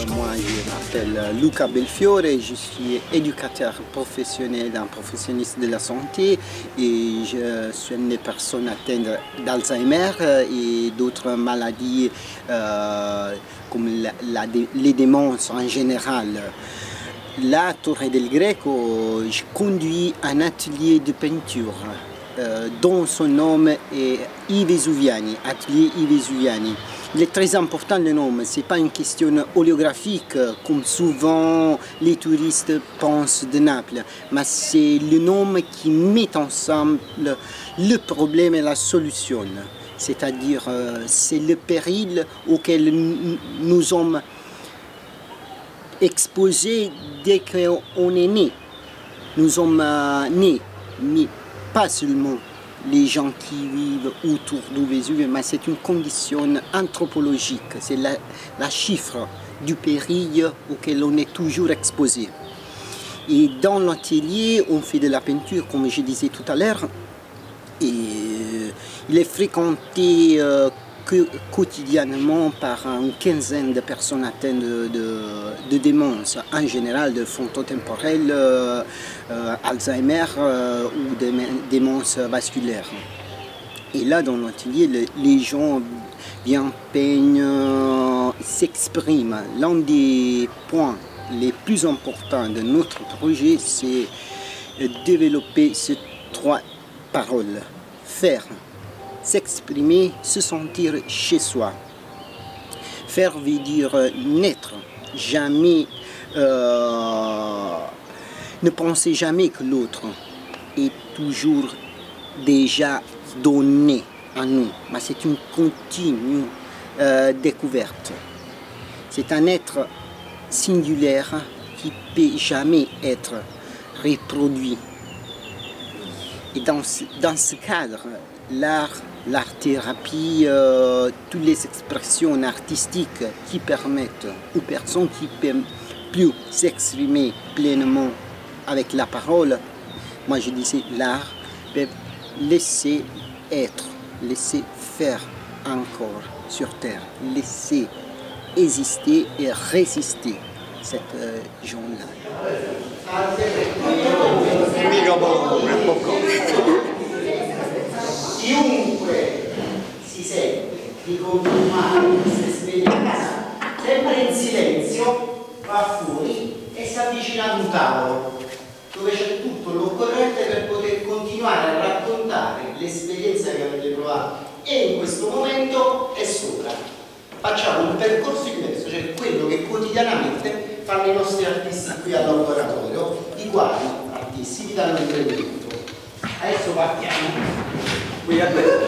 Moi, je m'appelle Luca Belfiore, je suis éducateur professionnel, un professionniste de la santé et je suis une personne atteinte d'Alzheimer et d'autres maladies comme les démences en général. Là, à Torre del Greco, je conduis un atelier de peinture dont son nom est I Vesuviani, atelier I Vesuviani. Il est très important le nom, ce n'est pas une question oleographique comme souvent les touristes pensent de Naples, mais c'est le nom qui met ensemble le problème et la solution. C'est-à-dire c'est le péril auquel nous sommes exposés dès qu'on est né. Nous sommes nés, mais pas seulement les gens qui vivent autour du Vésuve, mais c'est une condition anthropologique, c'est la chiffre du péril auquel on est toujours exposé. Et dans l'atelier, on fait de la peinture, comme je disais tout à l'heure, et il est fréquenté quotidiennement par une quinzaine de personnes atteintes de démence, en général de frontotemporelle, Alzheimer ou de démence vasculaire. Et là, dans l'atelier, les gens viennent peindre, s'expriment. L'un des points les plus importants de notre projet, c'est développer ces trois paroles. Faire, s'exprimer, se sentir chez soi. Faire veut dire naître, jamais, ne pensez jamais que l'autre est toujours déjà donné à nous, mais c'est une continue découverte. C'est un être singulaire qui ne peut jamais être reproduit. Et dans ce cadre, l'art-thérapie, toutes les expressions artistiques qui permettent aux personnes qui ne peuvent plus s'exprimer pleinement avec la parole, moi je disais l'art, peut laisser être, laisser faire encore sur terre, laisser exister et résister cette gens-là. Chiunque si sente di continuare questa esperienza, sempre in silenzio, va fuori e si avvicina ad un tavolo dove c'è tutto l'occorrente per poter continuare a raccontare l'esperienza che avete provato e in questo momento è sopra. Facciamo un percorso diverso, cioè quello che quotidianamente fanno i nostri artisti qui al laboratorio, i quali artisti vi danno il benvenuto. Adesso partiamo. Qui a questo.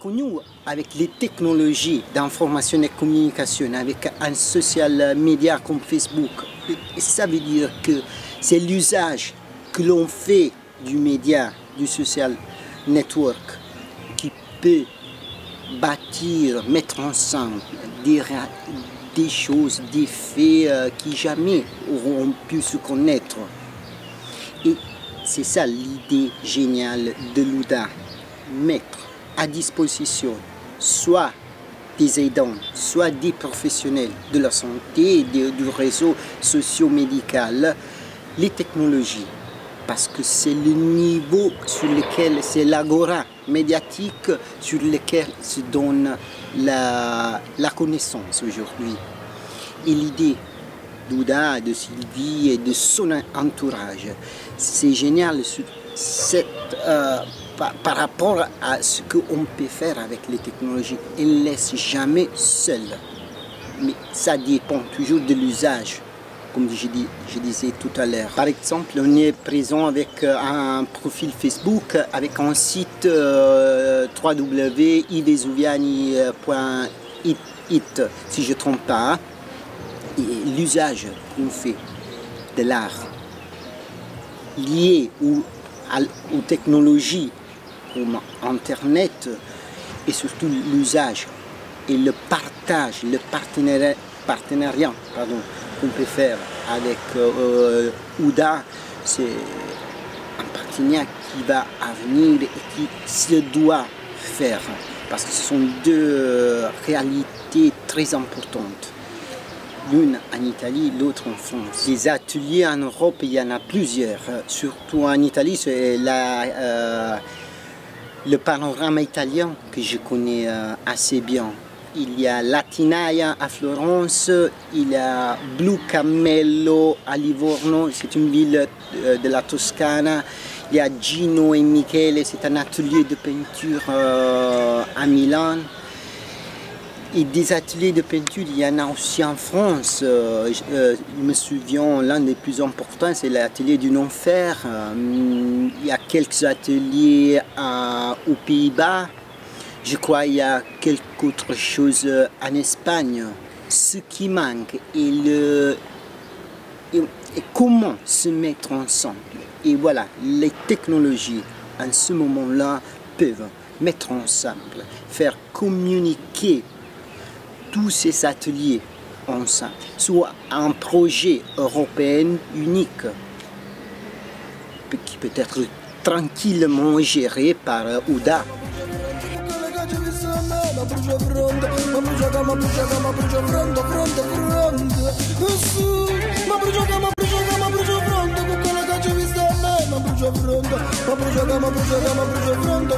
connu avec les technologies d'information et communication, avec un social média comme Facebook. Et ça veut dire que c'est l'usage que l'on fait du média, du social network, qui peut bâtir, mettre ensemble des choses, des faits qui jamais auront pu se connaître. Et c'est ça l'idée géniale de l'Ouda, mettre à disposition soit des aidants, soit des professionnels de la santé, du réseau socio-médical, les technologies. Parce que c'est le niveau sur lequel, c'est l'agora médiatique sur lequel se donne la connaissance aujourd'hui. Et l'idée d'Ouda, de Sylvie et de son entourage, c'est génial par rapport à ce qu'on peut faire avec les technologies. Elle ne laisse jamais seule. Mais ça dépend toujours de l'usage. Comme je disais tout à l'heure. Par exemple, on est présent avec un profil Facebook, avec un site www.ivesuviani.it, si je ne trompe pas. Et l'usage qu'on fait de l'art lié aux technologies comme Internet et surtout l'usage et le partage, le partenariat qu'on peut faire avec Ouda, c'est un partenariat qui va venir et qui se doit faire parce que ce sont deux réalités très importantes. L'une en Italie, l'autre en France. Les ateliers en Europe, il y en a plusieurs. Surtout en Italie, c'est le panorama italien que je connais assez bien. Il y a Latinaia à Florence, il y a Blue Cammello à Livorno, c'est une ville de la Toscane. Il y a Gino et Michele, c'est un atelier de peinture à Milan. Et des ateliers de peinture, il y en a aussi en France. Je me souviens, l'un des plus importants, c'est l'atelier du non-fer. Il y a quelques ateliers aux Pays-Bas. Je crois qu'il y a quelque autre chose en Espagne. Ce qui manque est comment se mettre ensemble. Et voilà, les technologies, en ce moment-là, peuvent mettre ensemble, faire communiquer tous ces ateliers ensemble, soit un projet européen unique qui peut être tranquillement géré par Ouda. Ma brucia fronte,